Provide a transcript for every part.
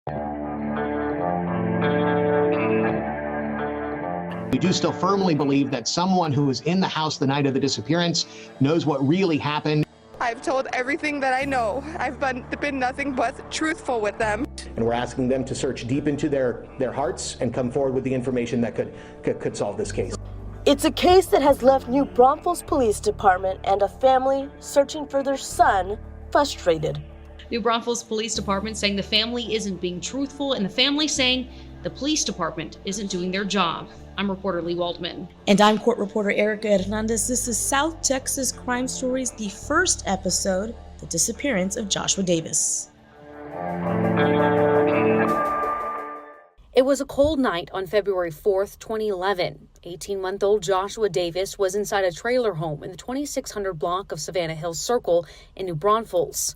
We do still firmly believe that someone who was in the house the night of the disappearance knows what really happened. I've told everything that I know. I've been nothing but truthful with them. And we're asking them to search deep into their hearts and come forward with the information that could solve this case. It's a case that has left New Braunfels Police Department and a family searching for their son frustrated. New Braunfels Police Department saying the family isn't being truthful, and the family saying the police department isn't doing their job. I'm reporter Lee Waldman. And I'm court reporter Erica Hernandez. This is South Texas Crime Stories, the first episode, The Disappearance of Joshua Davis. It was a cold night on February 4th, 2011. 18-month-old Joshua Davis was inside a trailer home in the 2600 block of Savannah Hills Circle in New Braunfels.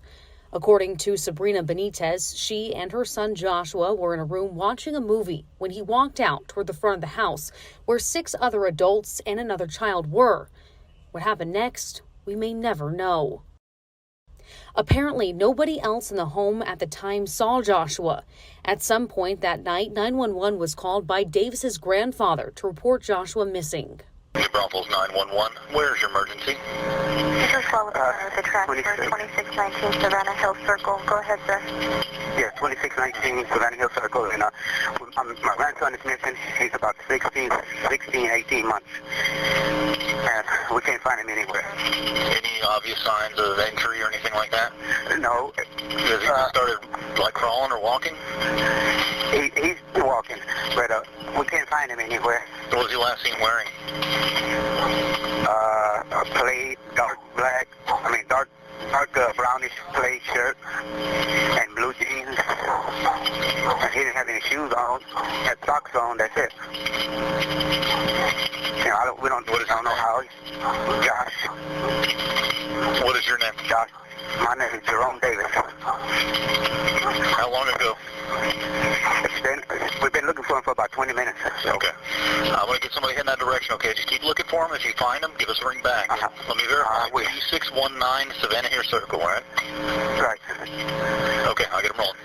According to Sabrina Benitez, she and her son Joshua were in a room watching a movie when he walked out toward the front of the house where 6 other adults and another child were. What happened next, we may never know. Apparently, nobody else in the home at the time saw Joshua. At some point that night, 911 was called by Davis's grandfather to report Joshua missing. New Braunfels 911, where's your emergency? This is well the track for 2619 Savannah Hills Circle. Go ahead, sir. Yeah, 2619 Savannah Hills Circle. And my grandson is missing. He's about 18 months. And we can't find him anywhere. Any obvious signs of injury or anything like that? No. Has he started like crawling or walking? He's walking, but we can't find him anywhere. What was he last seen wearing? A plaid, dark brownish plaid shirt and blue jeans. And he didn't have any shoes on. Had socks on. That's it. You know, we don't know how. Josh. What is your name? Josh. My name is Jerome Davis. How long ago? We've been looking for him for about 20 minutes. So. Okay. I'm going to get somebody heading that direction, okay? Just keep looking for him. If you find him, give us a ring back. Let me verify. 2619 Savannah Hills Circle, right? Right. Okay, I'll get him rolling.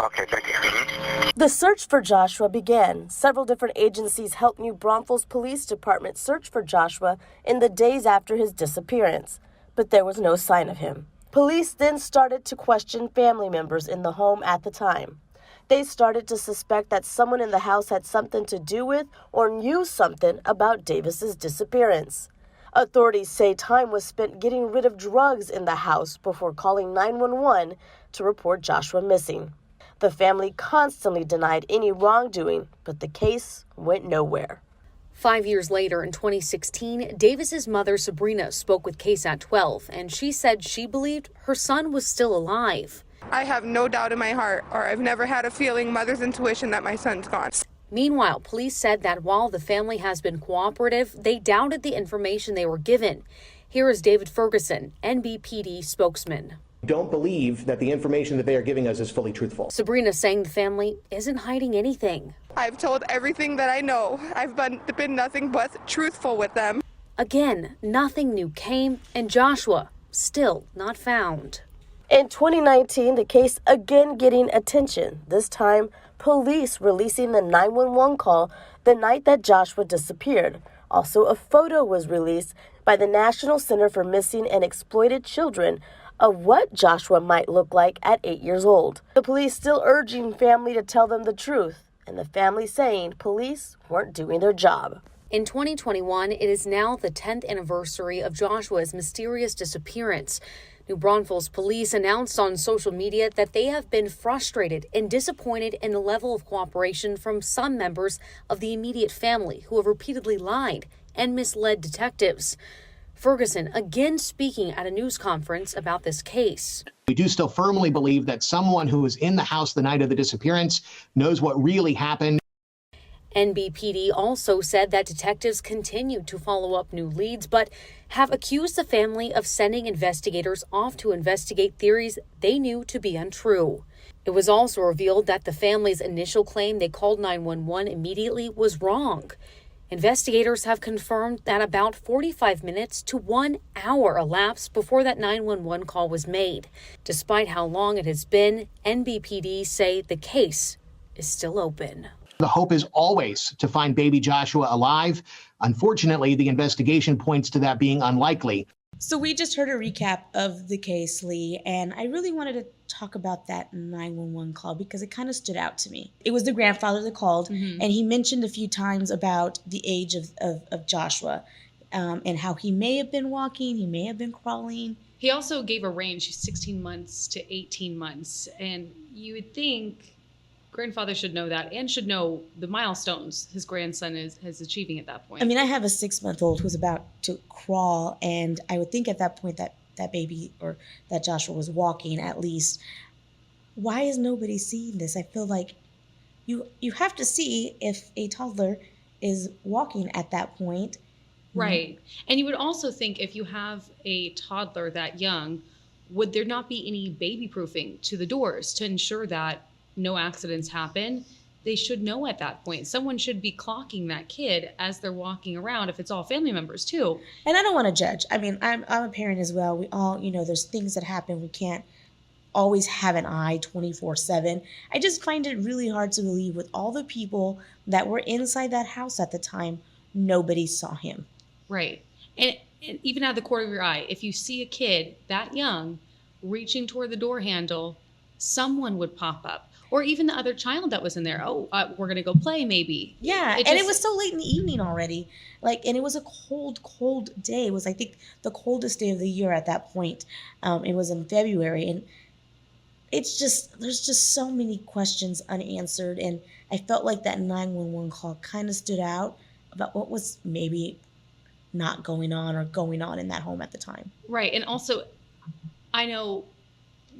Okay, thank you. Mm-hmm. The search for Joshua began. Several different agencies helped New Braunfels Police Department search for Joshua in the days after his disappearance, but there was no sign of him. Police then started to question family members in the home at the time. They started to suspect that someone in the house had something to do with or knew something about Davis's disappearance. Authorities say time was spent getting rid of drugs in the house before calling 911 to report Joshua missing. The family constantly denied any wrongdoing, but the case went nowhere. 5 years later, in 2016, Davis's mother, Sabrina, spoke with KSAT 12, and she said she believed her son was still alive. I have no doubt in my heart, or I've never had a feeling, mother's intuition, that my son's gone. Meanwhile, police said that while the family has been cooperative, they doubted the information they were given. Here is David Ferguson, NBPD spokesman. Don't believe that the information that they are giving us is fully truthful. Sabrina saying the family isn't hiding anything. I've told everything that I know. I've been nothing but truthful with them. Again, nothing new came, and Joshua still not found. In 2019, the case again getting attention, this time police releasing the 911 call the night that Joshua disappeared. Also, a photo was released by the National Center for Missing and Exploited Children of what Joshua might look like at 8 years old. The police still urging family to tell them the truth, and the family saying police weren't doing their job. In 2021, it is now the 10th anniversary of Joshua's mysterious disappearance. New Braunfels police announced on social media that they have been frustrated and disappointed in the level of cooperation from some members of the immediate family who have repeatedly lied and misled detectives. Ferguson again speaking at a news conference about this case. We do still firmly believe that someone who was in the house the night of the disappearance knows what really happened. NBPD also said that detectives continue to follow up new leads, but have accused the family of sending investigators off to investigate theories they knew to be untrue. It was also revealed that the family's initial claim they called 911 immediately was wrong. Investigators have confirmed that about 45 minutes to 1 hour elapsed before that 911 call was made. Despite how long it has been, NBPD say the case is still open. The hope is always to find baby Joshua alive. Unfortunately, the investigation points to that being unlikely. So we just heard a recap of the case, Lee, and I really wanted to talk about that 911 call because it kind of stood out to me. It was the grandfather that called, and he mentioned a few times about the age of Joshua and how he may have been walking, he may have been crawling. He also gave a range, 16 months to 18 months, and you would think grandfather should know that and should know the milestones his grandson is achieving at that point. I mean, I have a 6-month-old who's about to crawl, and I would think at that point that baby or that Joshua was walking at least. Why is nobody seeing this? I feel like you have to see if a toddler is walking at that point. Right. And you would also think if you have a toddler that young, would there not be any baby proofing to the doors to ensure that no accidents happen? They should know at that point. Someone should be clocking that kid as they're walking around, if it's all family members too. And I don't want to judge. I mean, I'm a parent as well. We all, there's things that happen. We can't always have an eye 24/7. I just find it really hard to believe with all the people that were inside that house at the time, nobody saw him. Right. And even out of the corner of your eye, if you see a kid that young reaching toward the door handle, someone would pop up. Or even the other child that was in there. We're going to go play maybe. Yeah, and it was so late in the evening already. And it was a cold day. It was, I think, the coldest day of the year at that point. It was in February. And there's just so many questions unanswered. And I felt like that 911 call kind of stood out about what was maybe not going on or going on in that home at the time. Right. And also, I know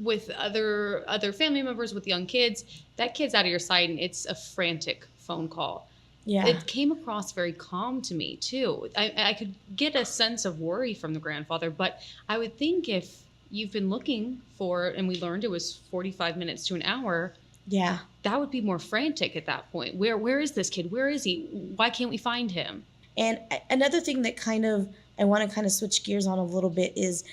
with other family members with young kids, that kid's out of your sight and it's a frantic phone call. Yeah. It came across very calm to me too. I could get a sense of worry from the grandfather, but I would think if you've been looking for, and we learned it was 45 minutes to an hour. Yeah. That would be more frantic at that point. Where is this kid? Where is he? Why can't we find him? And another thing that I want to kind of switch gears on a little bit is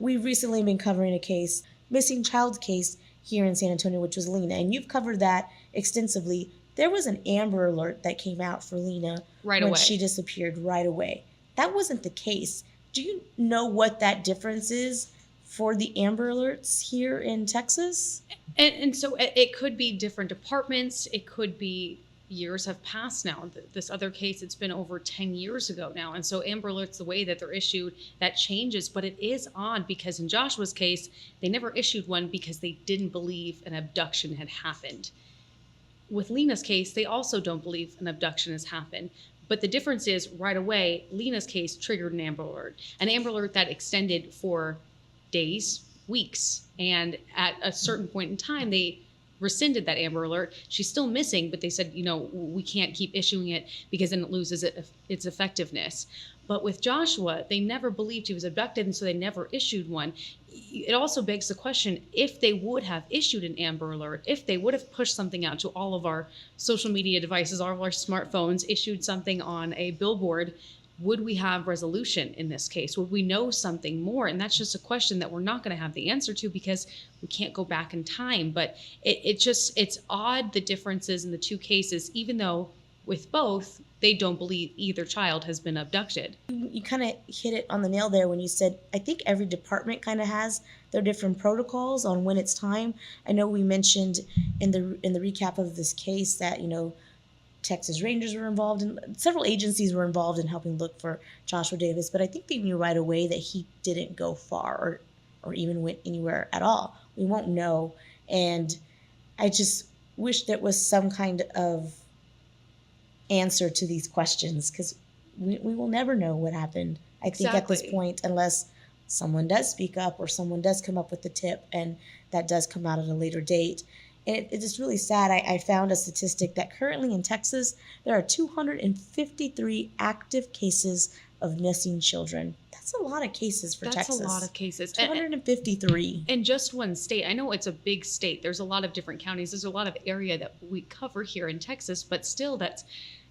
we've recently been covering a case, missing child case here in San Antonio, which was Lena. And you've covered that extensively. There was an Amber Alert that came out for Lena when she disappeared right away. That wasn't the case. Do you know what that difference is for the Amber Alerts here in Texas? And so it could be different departments. It could be years have passed now. This other case, it's been over 10 years ago now. And so Amber Alerts, the way that they're issued, that changes. But it is odd because in Joshua's case, they never issued one because they didn't believe an abduction had happened. With Lena's case, they also don't believe an abduction has happened. But the difference is right away, Lena's case triggered an Amber Alert that extended for days, weeks. And at a certain point in time, they rescinded that Amber Alert. She's still missing, but they said, we can't keep issuing it because then it loses its effectiveness. But with Joshua, they never believed he was abducted, and so they never issued one. It also begs the question, if they would have issued an Amber Alert, if they would have pushed something out to all of our social media devices, all of our smartphones, issued something on a billboard, would we have resolution in this case? Would we know something more? And that's just a question that we're not going to have the answer to because we can't go back in time. But it's odd, the differences in the two cases, even though with both, they don't believe either child has been abducted. You kind of hit it on the nail there when you said, I think every department kind of has their different protocols on when it's time. I know we mentioned in the recap of this case that, Texas Rangers were involved and several agencies were involved in helping look for Joshua Davis, but I think they knew right away that he didn't go far or even went anywhere at all. We won't know. And I just wish there was some kind of answer to these questions because we will never know what happened, I think, at this point, unless someone does speak up or someone does come up with the tip and that does come out at a later date. And it's just really sad. I found a statistic that currently in Texas, there are 253 active cases of missing children. That's a lot of cases for Texas. That's a lot of cases. 253. In just one state. I know it's a big state. There's a lot of different counties. There's a lot of area that we cover here in Texas, but still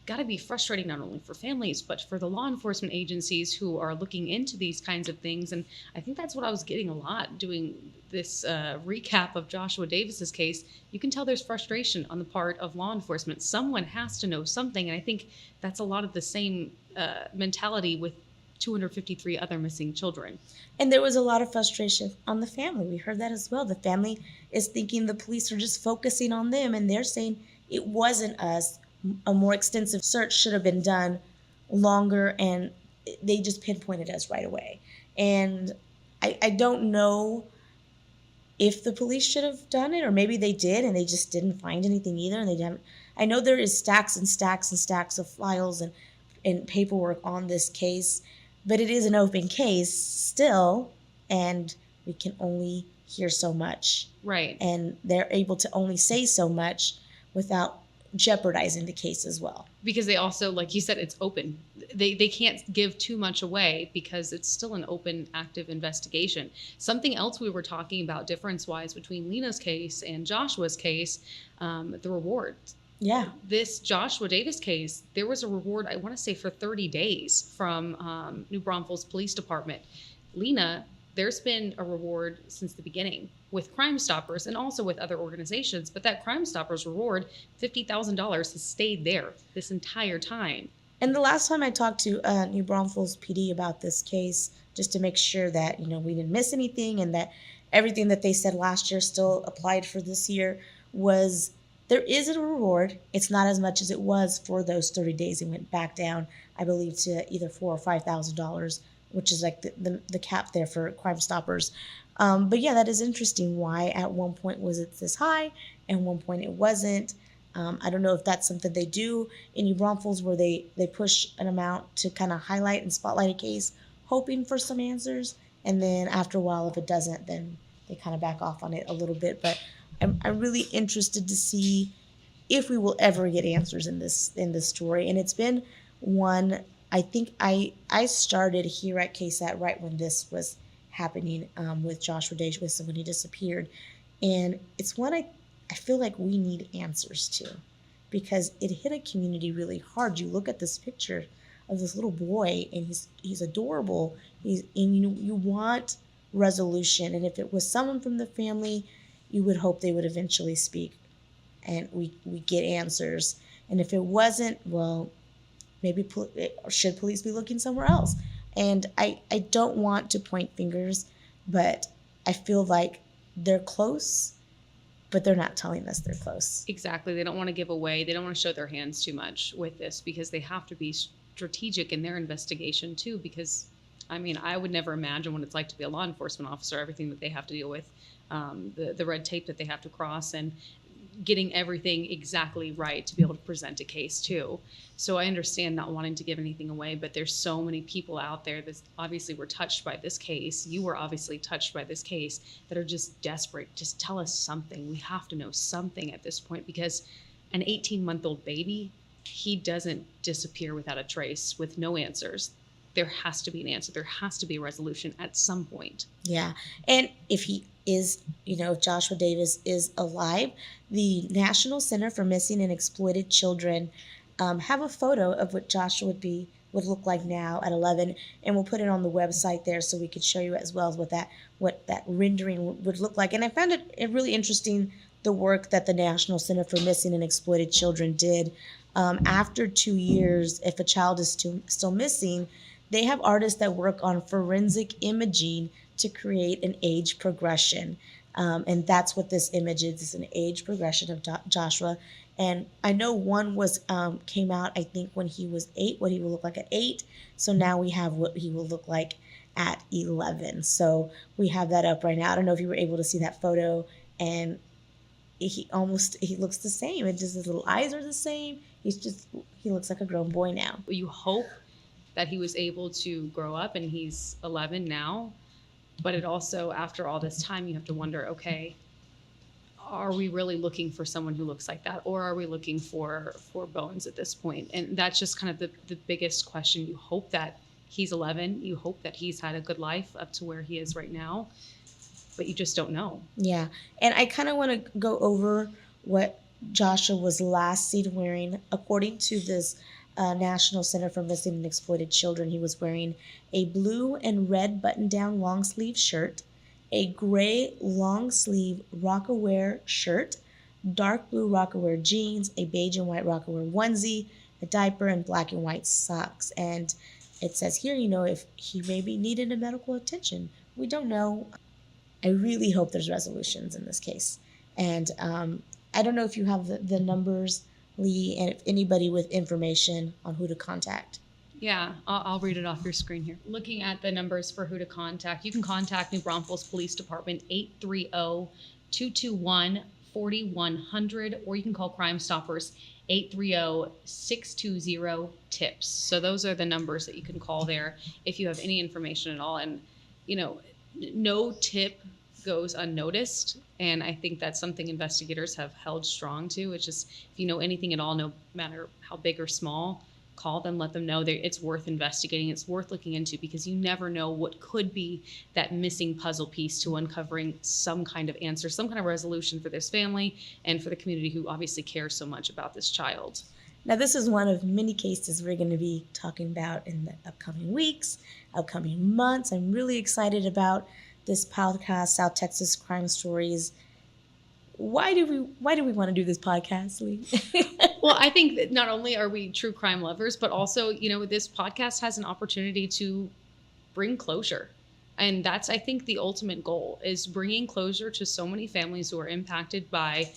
got to be frustrating not only for families, but for the law enforcement agencies who are looking into these kinds of things. And I think that's what I was getting a lot doing this recap of Joshua Davis's case. You can tell there's frustration on the part of law enforcement. Someone has to know something. And I think that's a lot of the same mentality with 253 other missing children. And there was a lot of frustration on the family. We heard that as well. The family is thinking the police are just focusing on them, and they're saying it wasn't us. A more extensive search should have been done longer, and they just pinpointed us right away. And I don't know if the police should have done it, or maybe they did and they just didn't find anything either. And they didn't. I know there is stacks and stacks and stacks of files and paperwork on this case, but it is an open case still, and we can only hear so much. Right. And they're able to only say so much without jeopardizing the case as well. Because they also, like you said, it's open. They can't give too much away because it's still an open, active investigation. Something else we were talking about difference-wise between Lena's case and Joshua's case, the rewards. Yeah. This Joshua Davis case, there was a reward, I want to say, for 30 days from New Braunfels Police Department. Lena, there's been a reward since the beginning with Crime Stoppers and also with other organizations, but that Crime Stoppers reward, $50,000, has stayed there this entire time. And the last time I talked to New Braunfels PD about this case, just to make sure that, we didn't miss anything and that everything that they said last year still applied for this year, was there is a reward. It's not as much as it was for those 30 days. It went back down, I believe, to either $4,000 or $5,000, which is like the cap there for Crime Stoppers. But yeah, that is interesting. Why at one point was it this high and one point it wasn't? I don't know if that's something they do in New Braunfels where they push an amount to kind of highlight and spotlight a case, hoping for some answers. And then after a while, if it doesn't, then they kind of back off on it a little bit. But I'm really interested to see if we will ever get answers in this story. And it's been one, I think I started here at KSAT right when this was happening with Joshua Davis when he disappeared. And it's one I feel like we need answers to, because it hit a community really hard. You look at this picture of this little boy and he's adorable. You want resolution. And if it was someone from the family, you would hope they would eventually speak and we get answers. And if it wasn't, well, maybe should police be looking somewhere else? And I don't want to point fingers, but I feel like they're close, but they're not telling us they're close. Exactly. They don't want to give away. They don't want to show their hands too much with this because they have to be strategic in their investigation too. Because, I would never imagine what it's like to be a law enforcement officer, everything that they have to deal with, the red tape that they have to cross, and getting everything exactly right to be able to present a case too. So I understand not wanting to give anything away, but there's so many people out there that obviously were touched by this case. You were obviously touched by this case, that are just desperate. Just tell us something. We have to know something at this point, because an 18-month-old baby, he doesn't disappear without a trace, with no answers. There has to be an answer. There has to be a resolution at some point. Yeah. And if he is, if Joshua Davis is alive, the National Center for Missing and Exploited Children have a photo of what Joshua would look like now at 11, and we'll put it on the website there so we could show you as well as what that rendering would look like. And I found it really interesting, the work that the National Center for Missing and Exploited Children did. After 2 years, if a child is still missing, they have artists that work on forensic imaging to create an age progression. And that's what this image is. It's an age progression of Joshua. And I know one came out, I think, when he was 8, what he will look like at 8. So now we have what he will look like at 11. So we have that up right now. I don't know if you were able to see that photo. And he looks the same. It just, his little eyes are the same. He looks like a grown boy now. You hope that he was able to grow up, and he's 11 now. But it also, after all this time, you have to wonder, okay, are we really looking for someone who looks like that? Or are we looking for bones at this point? And that's just kind of the biggest question. You hope that he's 11. You hope that he's had a good life up to where he is right now. But you just don't know. Yeah. And I kind of want to go over what Joshua was last seen wearing. According to this National Center for Missing and Exploited Children. He was wearing a blue and red button-down long-sleeve shirt, a gray long-sleeve Rocawear shirt, dark blue Rocawear jeans, a beige and white Rocawear onesie, a diaper, and black and white socks. And it says here, if he maybe needed a medical attention. We don't know. I really hope there's resolutions in this case. And I don't know if you have the numbers, Lee, and if anybody with information on who to contact. Yeah, I'll read it off your screen here. Looking at the numbers for who to contact, you can contact New Braunfels Police Department 830-221-4100, or you can call Crime Stoppers 830-620-TIPS. So those are the numbers that you can call there if you have any information at all. And, no tip goes unnoticed. And I think that's something investigators have held strong to. It's just, if you know anything at all, no matter how big or small, call them, let them know that it's worth investigating, it's worth looking into, because you never know what could be that missing puzzle piece to uncovering some kind of answer, some kind of resolution for this family and for the community who obviously cares so much about this child. Now, this is one of many cases we're going to be talking about in the upcoming weeks, upcoming months. I'm really excited about this podcast, South Texas Crime Stories. Why do we want to do this podcast, Lee? Well, I think that not only are we true crime lovers, but also, this podcast has an opportunity to bring closure. And that's, I think, the ultimate goal, is bringing closure to so many families who are impacted by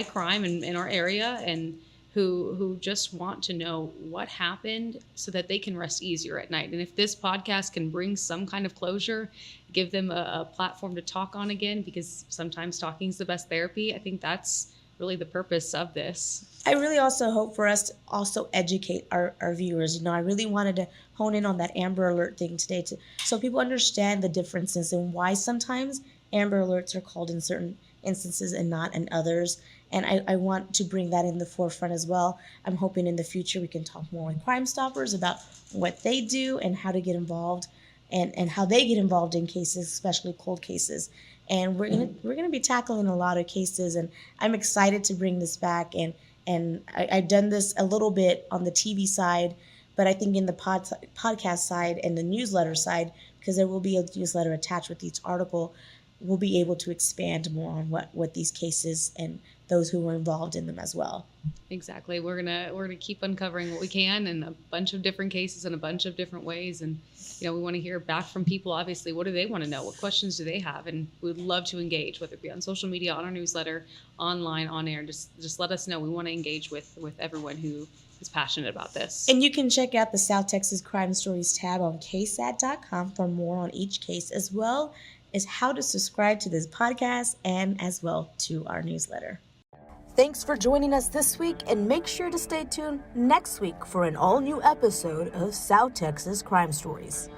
crime in our area, and who just want to know what happened so that they can rest easier at night. And if this podcast can bring some kind of closure, give them a platform to talk on again, because sometimes talking is the best therapy, I think that's really the purpose of this. I really also hope for us to also educate our viewers. I really wanted to hone in on that Amber Alert thing today, so people understand the differences and why sometimes Amber Alerts are called in certain instances and not in others. And I want to bring that in the forefront as well. I'm hoping in the future we can talk more with Crime Stoppers about what they do and how to get involved, and how they get involved in cases, especially cold cases. And we're gonna be tackling a lot of cases, and I'm excited to bring this back. And I've done this a little bit on the TV side, but I think in the podcast side and the newsletter side, because there will be a newsletter attached with each article, we'll be able to expand more on what these cases and those who were involved in them as well. Exactly. We're gonna keep uncovering what we can in a bunch of different cases in a bunch of different ways. And we want to hear back from people. Obviously, what do they want to know? What questions do they have? And we would love to engage, whether it be on social media, on our newsletter, online, on air. Just let us know. We want to engage with everyone who is passionate about this. And you can check out the South Texas Crime Stories tab on ksat.com for more on each case, as well as how to subscribe to this podcast and as well to our newsletter. Thanks for joining us this week, and make sure to stay tuned next week for an all-new episode of South Texas Crime Stories.